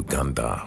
Uganda.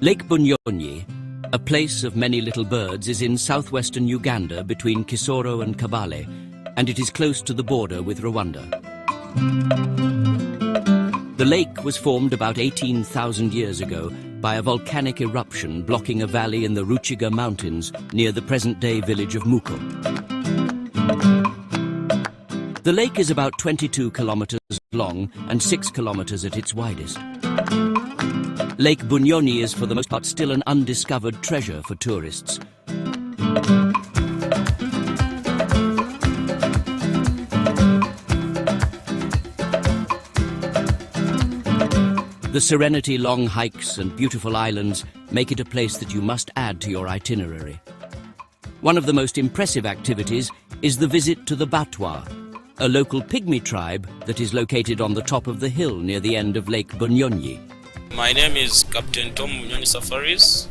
Lake Bunyonyi, a place of many little birds, is in southwestern Uganda between Kisoro and Kabale, and it is close to the border with Rwanda. The lake was formed about 18,000 years ago by a volcanic eruption blocking a valley in the Ruchiga Mountains near the present-day village of Muko. The lake is about 22 kilometers long and 6 kilometers at its widest. Lake Bunyonyi is for the most part still an undiscovered treasure for tourists. The serenity, long hikes and beautiful islands make it a place that you must add to your itinerary. One of the most impressive activities is the visit to the Batwa, a local pygmy tribe that is located on the top of the hill near the end of Lake Bunyonyi. My name is Captain Tom Bunyonyi Safaris.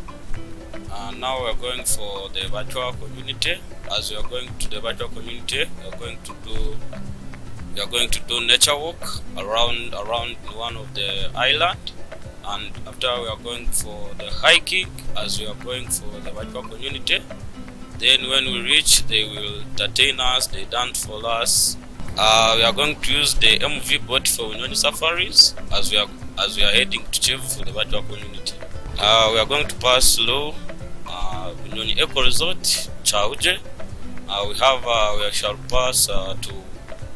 Now we are going for the Batwa community. As we are going to the Batwa community, we are going to do nature walk around one of the island, and after we are going for the hiking as we are going for the Batwa community. Then when we reach, they will entertain us, they dance for us. We are going to use the MV boat for Bunyonyi Safaris as we are heading to Chief for the Batwa community. We are going to pass through Bunyonyi Eco Resort, Chauje. We shall pass to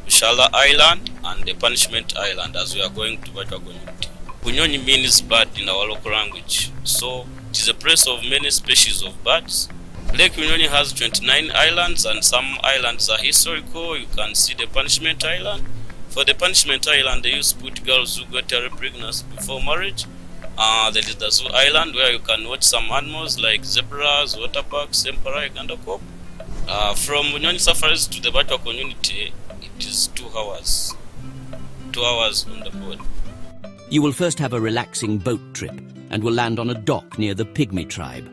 Shala Island and the Punishment Island as we are going to Batwa community. Bunyonyi means bird in our local language, so it is a place of many species of birds. Lake Bunyonyi has 29 islands, and some islands are historical. You can see the Punishment Island. For the Punishment Island, they used to put girls who got a pregnancy before marriage. There is the Zoo Island where you can watch some animals like zebras, water parks, emperor, and a cop. From Bunyonyi Safaris to the Batwa community, it is 2 hours. 2 hours on the boat. You will first have a relaxing boat trip and will land on a dock near the pygmy tribe.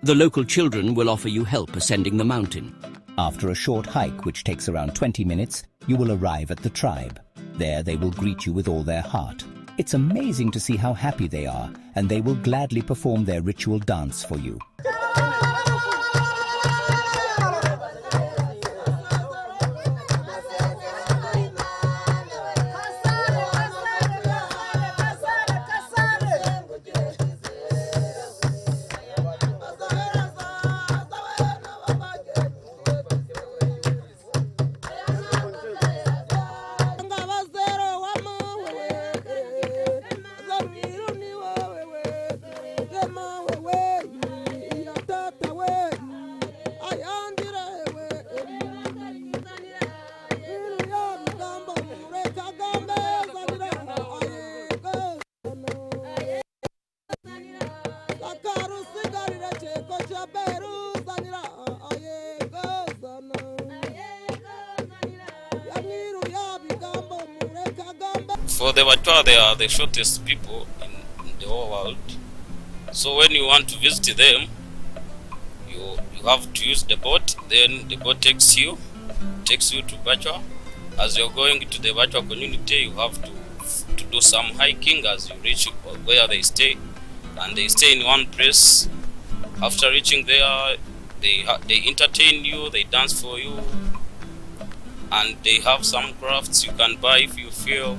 The local children will offer you help ascending the mountain. After a short hike, which takes around 20 minutes, you will arrive at the tribe. There they will greet you with all their heart. It's amazing to see how happy they are, and they will gladly perform their ritual dance for you. For the Batwa, they are the shortest people in the whole world. So when you want to visit them, you have to use the boat. Then the boat takes you to Batwa. As you're going to the Batwa community, you have to do some hiking as you reach where they stay. And they stay in one place. After reaching there, they entertain you, they dance for you. And they have some crafts you can buy if you feel.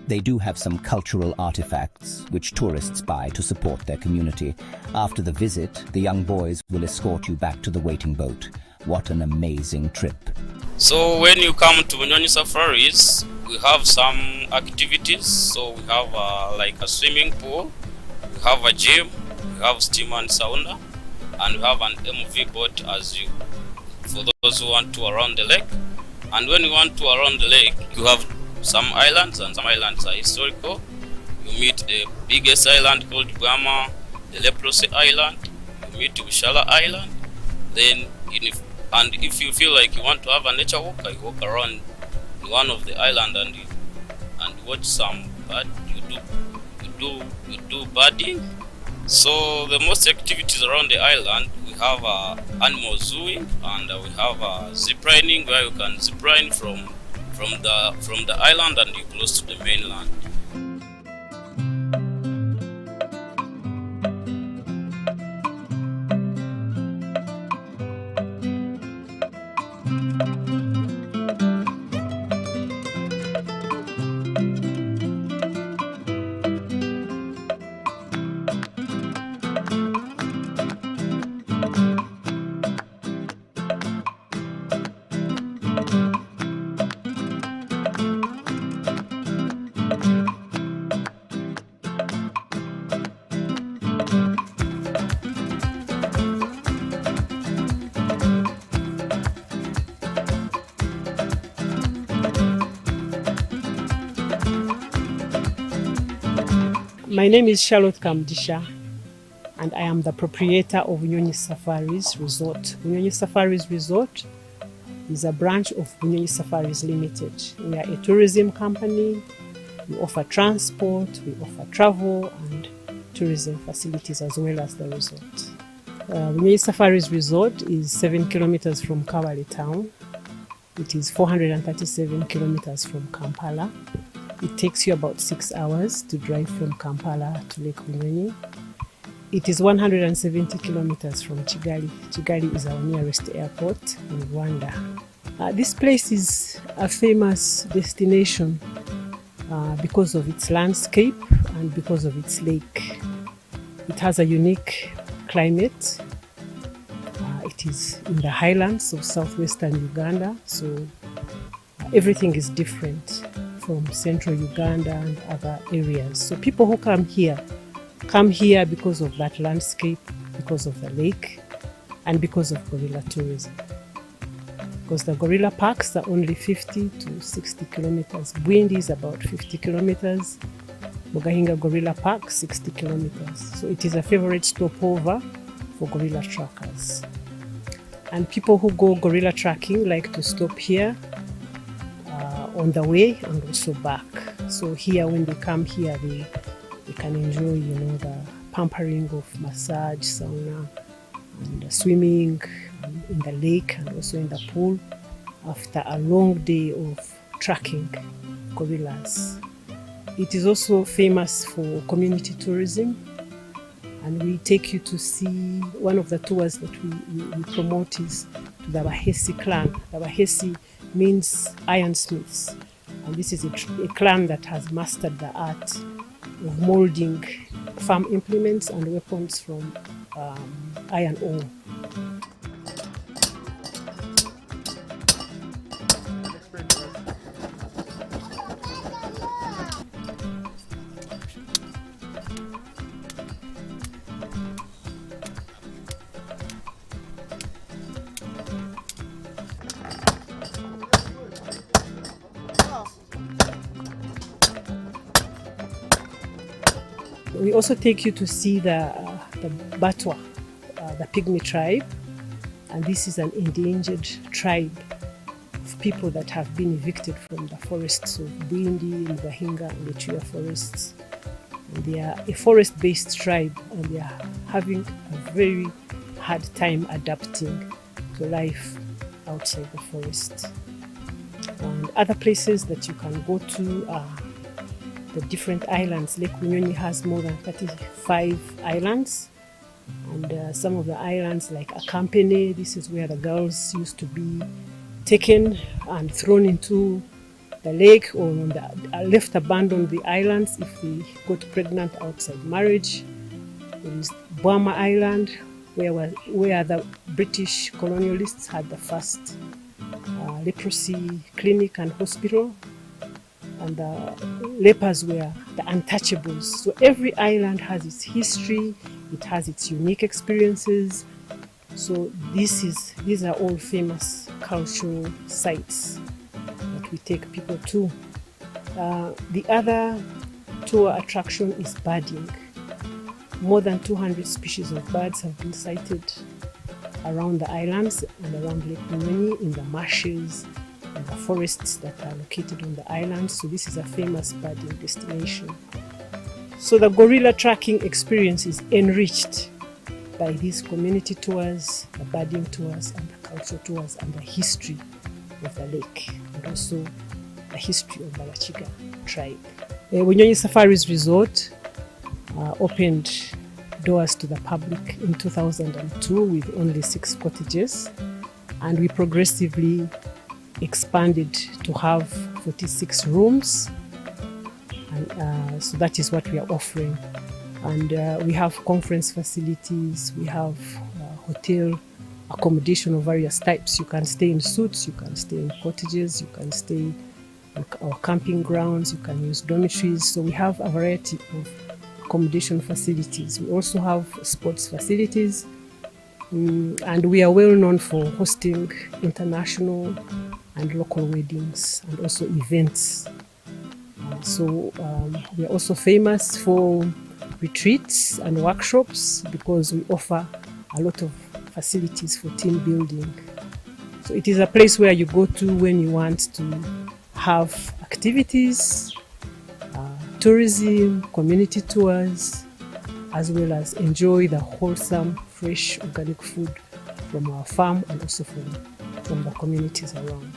They do have some cultural artifacts which tourists buy to support their community. After the visit, the young boys will escort you back to the waiting boat. What an amazing trip. So when you come to Bunyonyi Safaris, we have some activities. So we have like a swimming pool. We We have a gym, we have steam and sauna, and we have an MV boat for those who want to around the lake. And when you want to around the lake, you have some islands, and some islands are historical. You meet the biggest island called Bwama, the Leprosy Island. You meet Bushala Island. Then, if you feel like you want to have a nature walk, you walk around one of the island and watch some bird. You do birding. So the most activities around the island, we have animal zooing, and we have zip lining, where you can zip line from the island and you close to the mainland. My name is Charlotte Kamdisha, and I am the proprietor of Bunyonyi Safaris Resort. Bunyonyi Safaris Resort is a branch of Bunyonyi Safaris Limited. We are a tourism company. We offer transport, we offer travel and tourism facilities as well as the resort. Bunyonyi Safaris Resort is 7 kilometers from Kabale town. It is 437 kilometers from Kampala. It takes you about 6 hours to drive from Kampala to Lake Bunyonyi. It is 170 kilometers from Kigali. Kigali is our nearest airport in Rwanda. This place is a famous destination because of its landscape and because of its lake. It has a unique climate. It is in the highlands of southwestern Uganda, so everything is different from central Uganda and other areas. So people who come here because of that landscape, because of the lake, and because of gorilla tourism. Because the gorilla parks are only 50 to 60 kilometers. Bwindi is about 50 kilometers. Mugahinga Gorilla Park, 60 kilometers. So it is a favorite stopover for gorilla trackers. And people who go gorilla tracking like to stop here on the way and also back. So here, when they come here, they can enjoy, the pampering of massage, sauna, and swimming in the lake and also in the pool after a long day of tracking gorillas. It is also famous for community tourism, and we take you to see one of the tours that we promote is to the Bahesi clan. The Bahesi means ironsmiths, and this is a clan that has mastered the art of molding farm implements and weapons from iron ore. We also take you to see the Batwa, the Pygmy tribe, and this is an endangered tribe of people that have been evicted from the forests of Bwindi, Mugahinga, and the Chuya forests. And they are a forest-based tribe, and they are having a very hard time adapting to life outside the forest. And other places that you can go to are the different islands. Lake Bunyonyi has more than 35 islands, and some of the islands like Akampene, this is where the girls used to be taken and thrown into the lake or left abandoned the islands if they got pregnant outside marriage. There is Bwama Island, where the British colonialists had the first leprosy clinic and hospital. And lepers were the untouchables. So every island has its history, it has its unique experiences. So these are all famous cultural sites that we take people to. The other tour attraction is birding. More than 200 species of birds have been sighted around the islands and around Lake Bunyonyi, in the marshes and the forests that are located on the islands. So this is a famous birding destination. So the gorilla tracking experience is enriched by these community tours, the birding tours and the cultural tours, and the history of the lake, and also the history of the Wachiga tribe. Bunyonyi Safaris Resort opened doors to the public in 2002 with only 6 cottages, and we progressively expanded to have 46 rooms, and so that is what we are offering. And we have conference facilities, we have hotel accommodation of various types. You can stay in suites, you can stay in cottages, you can stay in our camping grounds, you can use dormitories. So we have a variety of accommodation facilities. We also have sports facilities, and we are well known for hosting international and local weddings and also events. So we are also famous for retreats and workshops because we offer a lot of facilities for team building. So it is a place where you go to when you want to have activities, tourism, community tours, as well as enjoy the wholesome, fresh, organic food from our farm and also from the communities around.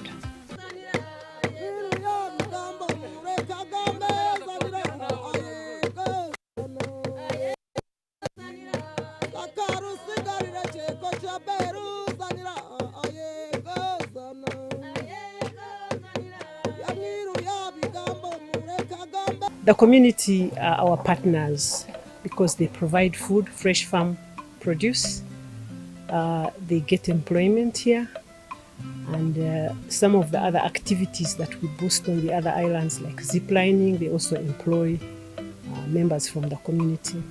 The community are our partners because they provide food, fresh farm produce. They get employment here, and some of the other activities that we boost on the other islands, like ziplining, they also employ members from the community.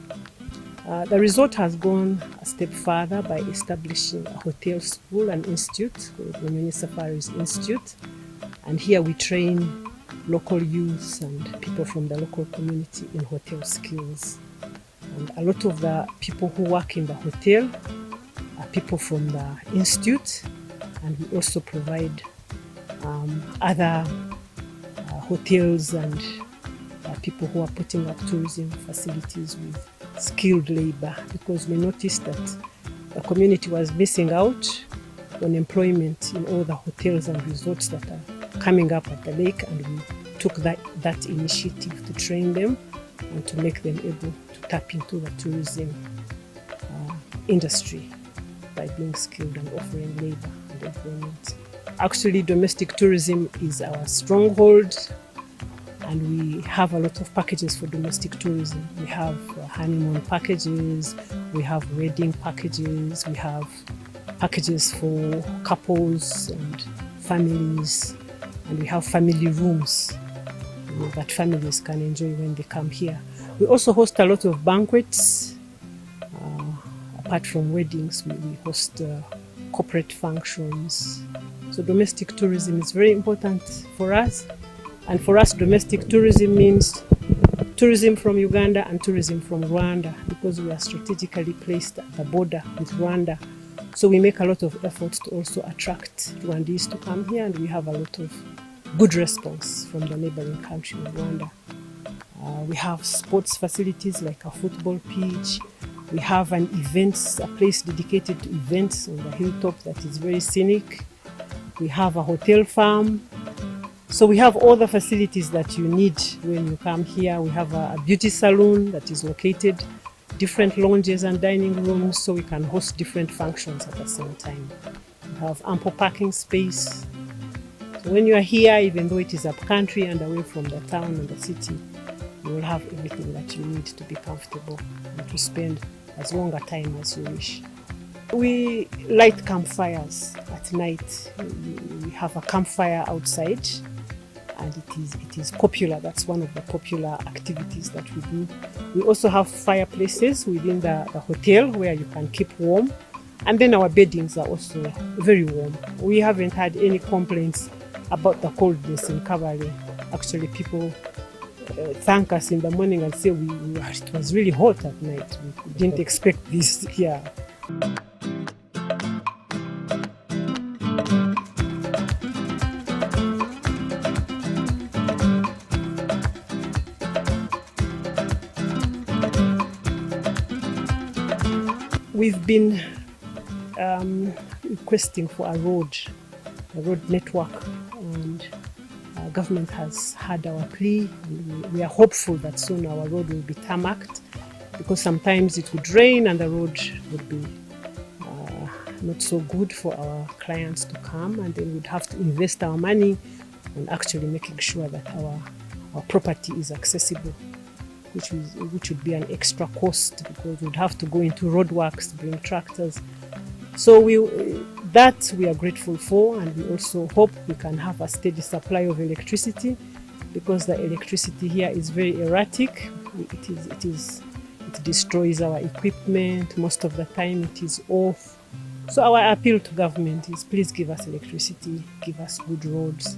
The resort has gone a step further by establishing a hotel school and institute called Bunyonyi Safaris Institute, and here we train local youths and people from the local community in hotel skills. And a lot of the people who work in the hotel are people from the institute, and we also provide other hotels and people who are putting up tourism facilities with skilled labor, because we noticed that the community was missing out on employment in all the hotels and resorts that are coming up at the lake, and we took that initiative to train them and to make them able to tap into the tourism industry by being skilled and offering labor and employment. Actually, domestic tourism is our stronghold, and we have a lot of packages for domestic tourism. We have honeymoon packages, we have wedding packages, we have packages for couples and families, and we have family rooms that families can enjoy when they come here. We also host a lot of banquets. Apart from weddings, we host corporate functions. So domestic tourism is very important for us. And for us, domestic tourism means tourism from Uganda and tourism from Rwanda, because we are strategically placed at the border with Rwanda. So we make a lot of efforts to also attract Rwandese to come here, and we have a lot of good response from the neighboring country of Rwanda. We have sports facilities like a football pitch. We have a place dedicated to events on the hilltop that is very scenic. We have a hotel farm. So we have all the facilities that you need when you come here. We have a beauty salon that is located, different lounges and dining rooms, so we can host different functions at the same time. We have ample parking space. So when you are here, even though it is up country and away from the town and the city, you will have everything that you need to be comfortable and to spend as long a time as you wish. We light campfires at night. We have a campfire outside, and it is popular. That's one of the popular activities that we do. We also have fireplaces within the hotel where you can keep warm, and then our beddings are also very warm. We haven't had any complaints about the coldness in Kabale. Actually, people thank us in the morning and say it was really hot at night. We didn't expect this here. We've been requesting for a road network, and government has heard our plea. And we are hopeful that soon our road will be tarmacked, because sometimes it would rain and the road would be not so good for our clients to come, and then we'd have to invest our money on actually making sure that our property is accessible, which would be an extra cost, because we'd have to go into roadworks, bring tractors. So we are grateful for, and we also hope we can have a steady supply of electricity, because the electricity here is very erratic. It destroys our equipment. Most of the time it is off. So our appeal to government is, please give us electricity, give us good roads,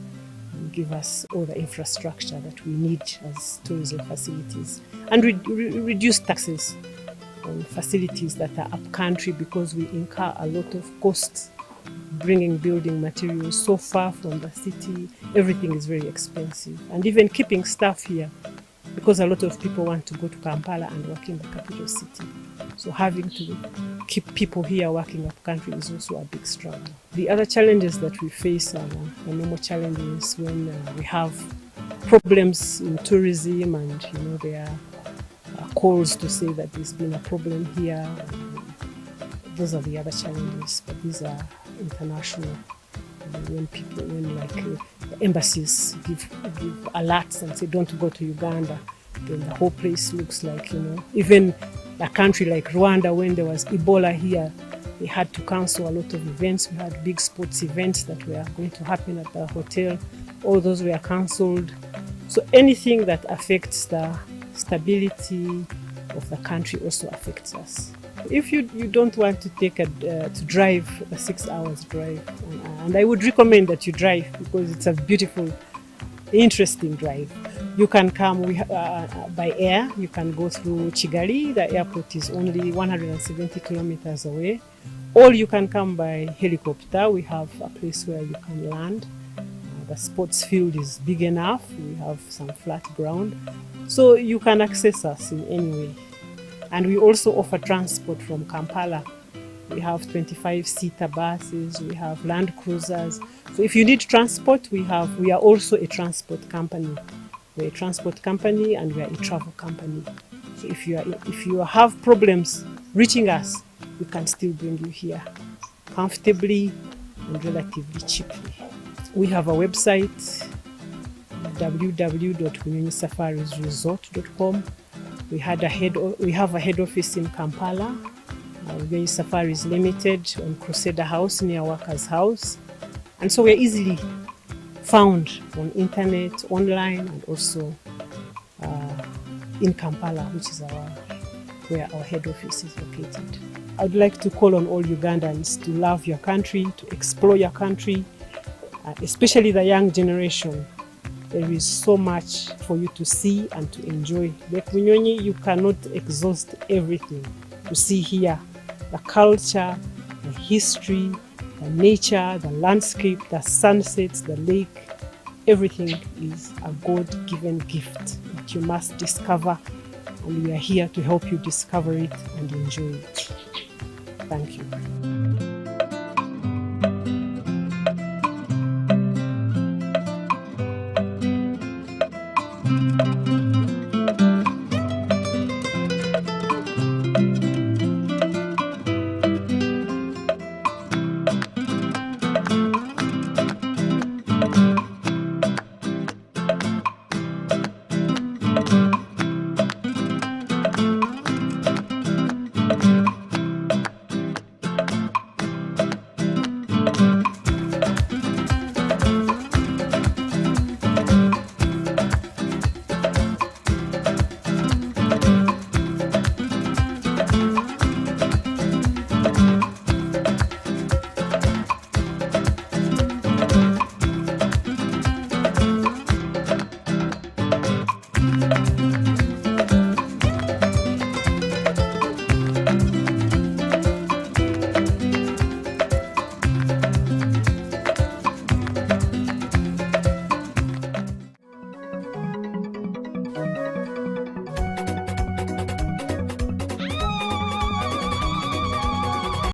and give us all the infrastructure that we need as tourism facilities, and reduce taxes on facilities that are upcountry, because we incur a lot of costs bringing building materials so far from the city. Everything is very expensive, and even keeping staff here, because a lot of people want to go to Kampala and work in the capital city. So having to keep people here working up country is also a big struggle. The other challenges that we face are the normal challenges when we have problems in tourism, and there are calls to say that there's been a problem here. Those are the other challenges, but these are international. When the embassies give alerts and say don't go to Uganda, then the whole place looks like, even a country like Rwanda, when there was Ebola here, they had to cancel a lot of events. We had big sports events that were going to happen at the hotel. All those were cancelled. So anything that affects the stability of the country also affects us. If you don't want to take to drive a 6 hours drive, and I would recommend that you drive, because it's a beautiful, interesting drive. You can come by air. You can go through Kigali. The airport is only 170 kilometers away. Or you can come by helicopter. We have a place where you can land. The sports field is big enough. We have some flat ground. So you can access us in any way. And we also offer transport from Kampala. We have 25-seater buses, we have Land Cruisers. So if you need transport, we are also a transport company. We're a transport company and we are a travel company. So if you have problems reaching us, we can still bring you here comfortably and relatively cheaply. We have a website, www.bunyonyisafarisresort.com. We have a head office in Kampala, Bunyonyi Safaris Limited, on Crusader House near Workers' House. And so we're easily found on internet, online, and also in Kampala, which is where our head office is located. I would like to call on all Ugandans to love your country, to explore your country, especially the young generation. There is so much for you to see and to enjoy. Like Bunyonyi, you cannot exhaust everything to see here. The culture, the history, the nature, the landscape, the sunsets, the lake. Everything is a God-given gift that you must discover, and we are here to help you discover it and enjoy it. Thank you.